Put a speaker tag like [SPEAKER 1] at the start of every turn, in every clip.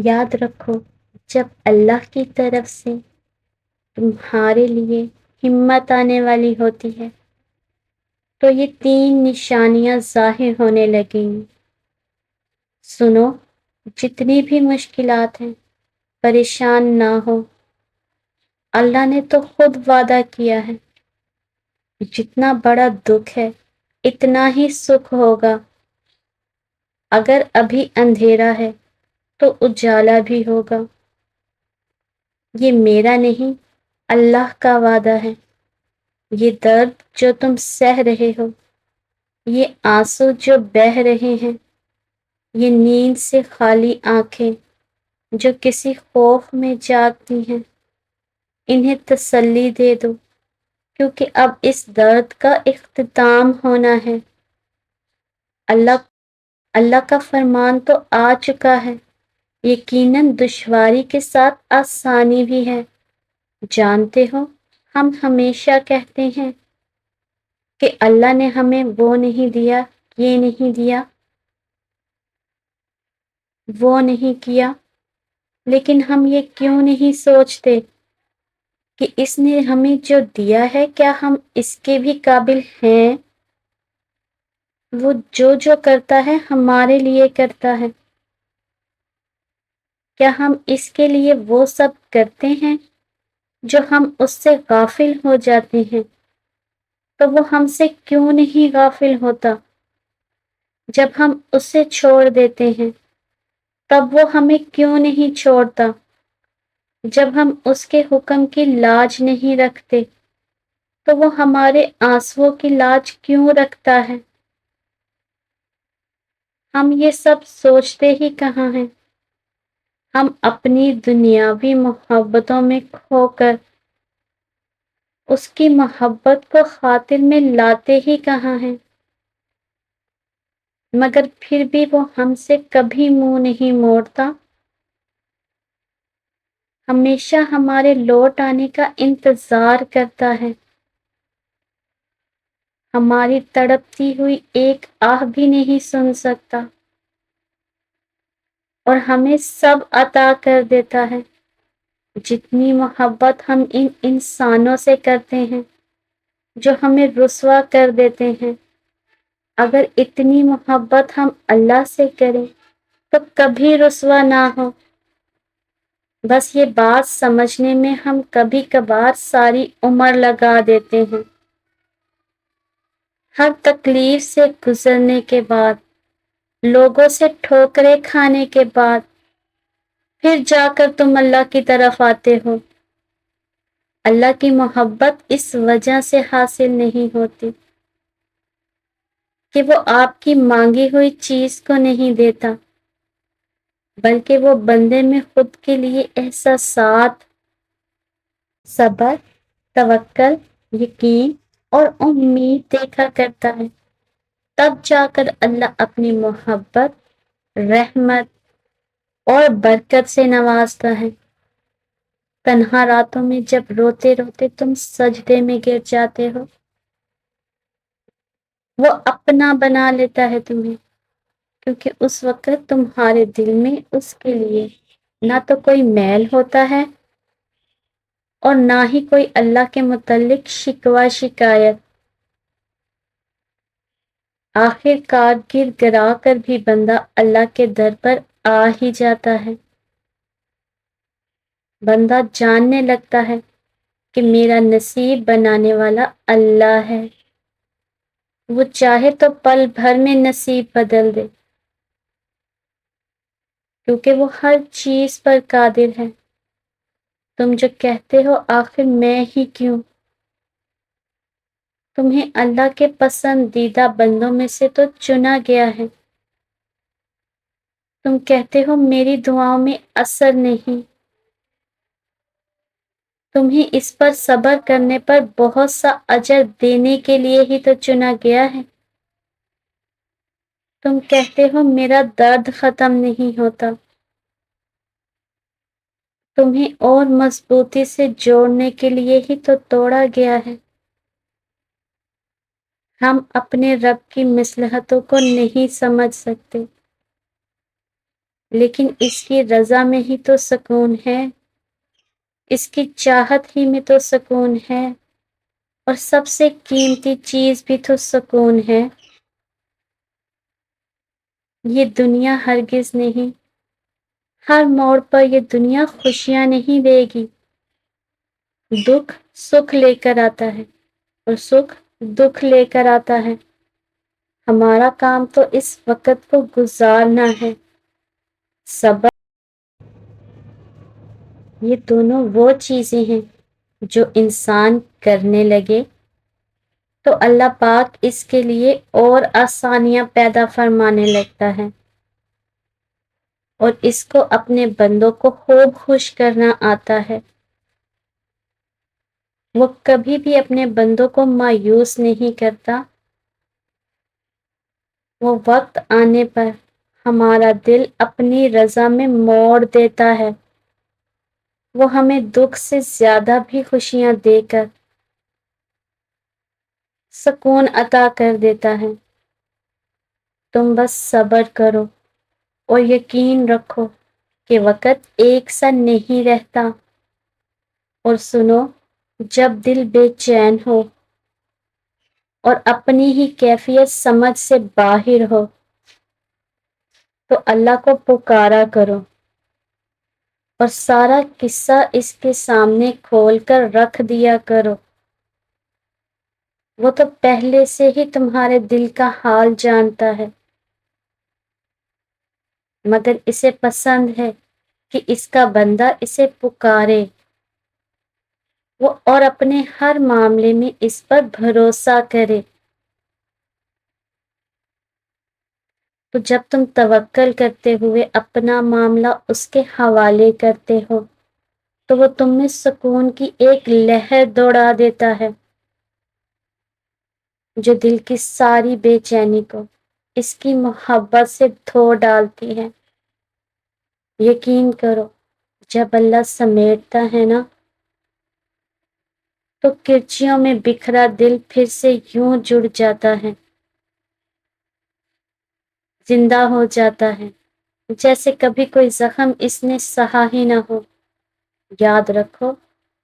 [SPEAKER 1] یاد رکھو، جب اللہ کی طرف سے تمہارے لیے ہمت آنے والی ہوتی ہے تو یہ 3 نشانیاں ظاہر ہونے لگیں گی۔ سنو، جتنی بھی مشکلات ہیں، پریشان نہ ہو۔ اللہ نے تو خود وعدہ کیا ہے، جتنا بڑا دکھ ہے اتنا ہی سکھ ہوگا۔ اگر ابھی اندھیرا ہے تو اجالا بھی ہوگا۔ یہ میرا نہیں، اللہ کا وعدہ ہے۔ یہ درد جو تم سہ رہے ہو، یہ آنسو جو بہہ رہے ہیں، یہ نیند سے خالی آنکھیں جو کسی خوف میں جاگتی ہیں، انہیں تسلی دے دو، کیونکہ اب اس درد کا اختتام ہونا ہے۔ اللہ کا فرمان تو آ چکا ہے، یقیناً دشواری کے ساتھ آسانی بھی ہے۔ جانتے ہو، ہم ہمیشہ کہتے ہیں کہ اللہ نے ہمیں وہ نہیں دیا، یہ نہیں دیا، وہ نہیں کیا، لیکن ہم یہ کیوں نہیں سوچتے کہ اس نے ہمیں جو دیا ہے کیا ہم اس کے بھی قابل ہیں؟ وہ جو کرتا ہے ہمارے لیے کرتا ہے۔ کیا ہم اس کے لیے وہ سب کرتے ہیں جو ہم اس سے غافل ہو جاتے ہیں؟ تو وہ ہم سے کیوں نہیں غافل ہوتا؟ جب ہم اسے چھوڑ دیتے ہیں تب وہ ہمیں کیوں نہیں چھوڑتا؟ جب ہم اس کے حکم کی لاج نہیں رکھتے تو وہ ہمارے آنسوؤں کی لاج کیوں رکھتا ہے؟ ہم یہ سب سوچتے ہی کہاں ہیں؟ ہم اپنی دنیاوی محبتوں میں کھو کر اس کی محبت کو خاطر میں لاتے ہی کہاں ہیں؟ مگر پھر بھی وہ ہم سے کبھی منہ نہیں موڑتا، ہمیشہ ہمارے لوٹ آنے کا انتظار کرتا ہے۔ ہماری تڑپتی ہوئی ایک آہ بھی نہیں سن سکتا، اور ہمیں سب عطا کر دیتا ہے۔ جتنی محبت ہم ان انسانوں سے کرتے ہیں جو ہمیں رسوا کر دیتے ہیں، اگر اتنی محبت ہم اللہ سے کریں تو کبھی رسوا نہ ہو۔ بس یہ بات سمجھنے میں ہم کبھی کبھار ساری عمر لگا دیتے ہیں۔ ہر تکلیف سے گزرنے کے بعد، لوگوں سے ٹھوکریں کھانے کے بعد، پھر جا کر تم اللہ کی طرف آتے ہو۔ اللہ کی محبت اس وجہ سے حاصل نہیں ہوتی کہ وہ آپ کی مانگی ہوئی چیز کو نہیں دیتا، بلکہ وہ بندے میں خود کے لیے احساسات، صبر، توکل، یقین اور امید دیکھا کرتا ہے۔ تب جا کر اللہ اپنی محبت، رحمت اور برکت سے نوازتا ہے۔ تنہا راتوں میں جب روتے روتے تم سجدے میں گر جاتے ہو، وہ اپنا بنا لیتا ہے تمہیں، کیونکہ اس وقت تمہارے دل میں اس کے لیے نہ تو کوئی میل ہوتا ہے اور نہ ہی کوئی اللہ کے متعلق شکوہ شکایت۔ آخر کار گر گرا کر بھی بندہ اللہ کے در پر آ ہی جاتا ہے۔ بندہ جاننے لگتا ہے کہ میرا نصیب بنانے والا اللہ ہے، وہ چاہے تو پل بھر میں نصیب بدل دے، کیونکہ وہ ہر چیز پر قادر ہے۔ تم جو کہتے ہو آخر میں ہی کیوں، تمہیں اللہ کے پسندیدہ بندوں میں سے تو چنا گیا ہے۔ تم کہتے ہو میری دعاؤں میں اثر نہیں، تمہیں اس پر صبر کرنے پر بہت سا اجر دینے کے لیے ہی تو چنا گیا ہے۔ تم کہتے ہو میرا درد ختم نہیں ہوتا، تمہیں اور مضبوطی سے جوڑنے کے لیے ہی تو توڑا گیا ہے۔ ہم اپنے رب کی مصلحتوں کو نہیں سمجھ سکتے، لیکن اس کی رضا میں ہی تو سکون ہے، اس کی چاہت ہی میں تو سکون ہے، اور سب سے قیمتی چیز بھی تو سکون ہے۔ یہ دنیا ہرگز نہیں، ہر موڑ پر یہ دنیا خوشیاں نہیں دے گی، دکھ سکھ لے کر آتا ہے اور سکھ دکھ لے کر آتا ہے۔ ہمارا کام تو اس وقت کو گزارنا ہے، صبر۔ یہ دونوں وہ چیزیں ہیں جو انسان کرنے لگے تو اللہ پاک اس کے لیے اور آسانیاں پیدا فرمانے لگتا ہے، اور اس کو اپنے بندوں کو خوب خوش کرنا آتا ہے۔ وہ کبھی بھی اپنے بندوں کو مایوس نہیں کرتا۔ وہ وقت آنے پر ہمارا دل اپنی رضا میں موڑ دیتا ہے، وہ ہمیں دکھ سے زیادہ بھی خوشیاں دے کر سکون عطا کر دیتا ہے۔ تم بس صبر کرو اور یقین رکھو کہ وقت ایک سا نہیں رہتا، اور سنو، جب دل بے چین ہو اور اپنی ہی کیفیت سمجھ سے باہر ہو تو اللہ کو پکارا کرو اور سارا قصہ اس کے سامنے کھول کر رکھ دیا کرو۔ وہ تو پہلے سے ہی تمہارے دل کا حال جانتا ہے، مگر اسے پسند ہے کہ اس کا بندہ اسے پکارے، وہ اور اپنے ہر معاملے میں اس پر بھروسہ کرے۔ تو جب تم توکل کرتے ہوئے اپنا معاملہ اس کے حوالے کرتے ہو تو وہ تم میں سکون کی ایک لہر دوڑا دیتا ہے، جو دل کی ساری بے چینی کو اس کی محبت سے دھو ڈالتی ہے۔ یقین کرو، جب اللہ سمیٹتا ہے نا تو کرچیوں میں بکھرا دل پھر سے یوں جڑ جاتا ہے، زندہ ہو جاتا ہے، جیسے کبھی کوئی زخم اس نے سہا ہی نہ ہو۔ یاد رکھو،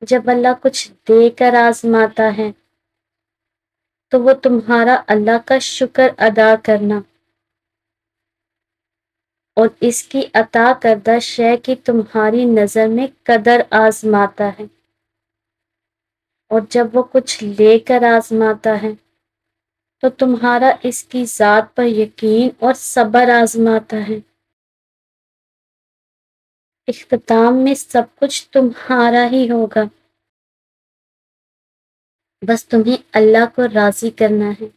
[SPEAKER 1] جب اللہ کچھ دے کر آزماتا ہے تو وہ تمہارا اللہ کا شکر ادا کرنا اور اس کی عطا کردہ شے کی تمہاری نظر میں قدر آزماتا ہے، اور جب وہ کچھ لے کر آزماتا ہے تو تمہارا اس کی ذات پر یقین اور صبر آزماتا ہے۔ اختتام میں سب کچھ تمہارا ہی ہوگا، بس تمہیں اللہ کو راضی کرنا ہے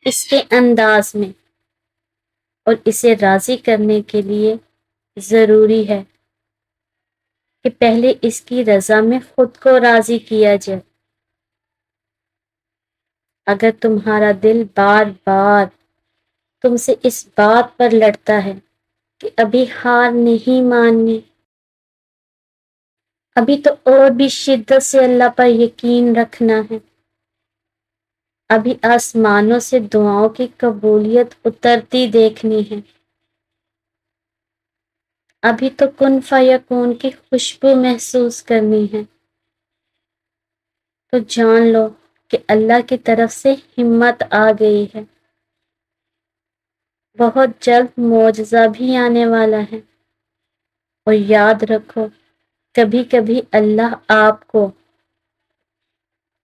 [SPEAKER 1] اس کے انداز میں، اور اسے راضی کرنے کے لیے ضروری ہے کہ پہلے اس کی رضا میں خود کو راضی کیا جائے۔ اگر تمہارا دل بار بار تم سے اس بات پر لڑتا ہے کہ ابھی ہار نہیں ماننی، ابھی تو اور بھی شدت سے اللہ پر یقین رکھنا ہے، ابھی آسمانوں سے دعاؤں کی قبولیت اترتی دیکھنی ہے، ابھی تو کن فیکون کی خوشبو محسوس کرنی ہے، تو جان لو کہ اللہ کی طرف سے ہمت آ گئی ہے۔ بہت جلد معجزہ بھی آنے والا ہے، اور یاد رکھو، کبھی کبھی اللہ آپ کو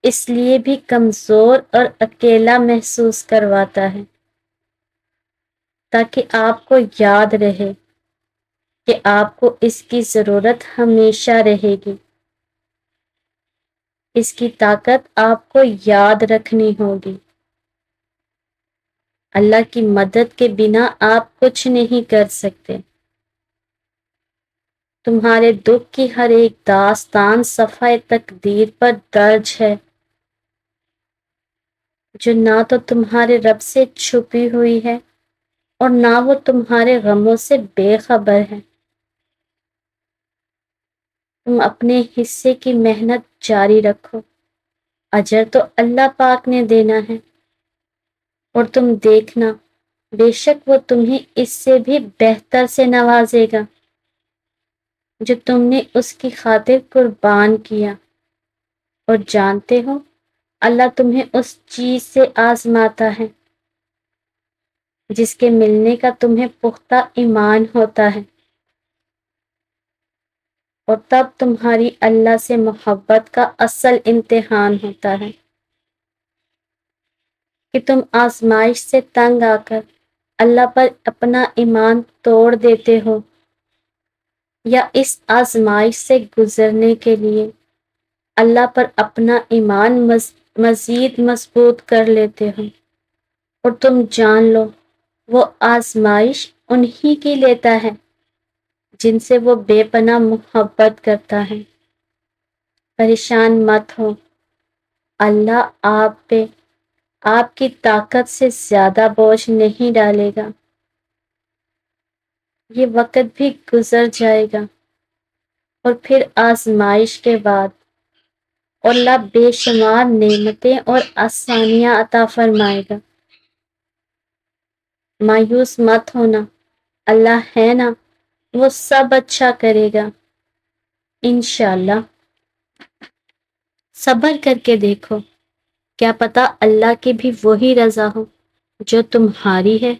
[SPEAKER 1] اس لیے بھی کمزور اور اکیلا محسوس کرواتا ہے تاکہ آپ کو یاد رہے کہ آپ کو اس کی ضرورت ہمیشہ رہے گی۔ اس کی طاقت آپ کو یاد رکھنی ہوگی۔ اللہ کی مدد کے بنا آپ کچھ نہیں کر سکتے۔ تمہارے دکھ کی ہر ایک داستان صفحہ تقدیر پر درج ہے، جو نہ تو تمہارے رب سے چھپی ہوئی ہے اور نہ وہ تمہارے غموں سے بے خبر ہے۔ تم اپنے حصے کی محنت جاری رکھو، اجر تو اللہ پاک نے دینا ہے، اور تم دیکھنا بے شک وہ تمہیں اس سے بھی بہتر سے نوازے گا جو تم نے اس کی خاطر قربان کیا، اور جانتے ہو اللہ تمہیں اس چیز سے آزماتا ہے جس کے ملنے کا تمہیں پختہ ایمان ہوتا ہے، اور تب تمہاری اللہ سے محبت کا اصل امتحان ہوتا ہے کہ تم آزمائش سے تنگ آ کر اللہ پر اپنا ایمان توڑ دیتے ہو، یا اس آزمائش سے گزرنے کے لیے اللہ پر اپنا ایمان مزید مضبوط کر لیتے ہو، اور تم جان لو وہ آزمائش انہی کی لیتا ہے جن سے وہ بے پناہ محبت کرتا ہے۔ پریشان مت ہو، اللہ آپ پہ آپ کی طاقت سے زیادہ بوجھ نہیں ڈالے گا۔ یہ وقت بھی گزر جائے گا، اور پھر آزمائش کے بعد اللہ بے شمار نعمتیں اور آسانیاں عطا فرمائے گا۔ مایوس مت ہونا، اللہ ہے نا، وہ سب اچھا کرے گا انشاءاللہ۔ صبر کر کے دیکھو، کیا پتہ اللہ کی بھی وہی رضا ہو جو تمہاری ہے۔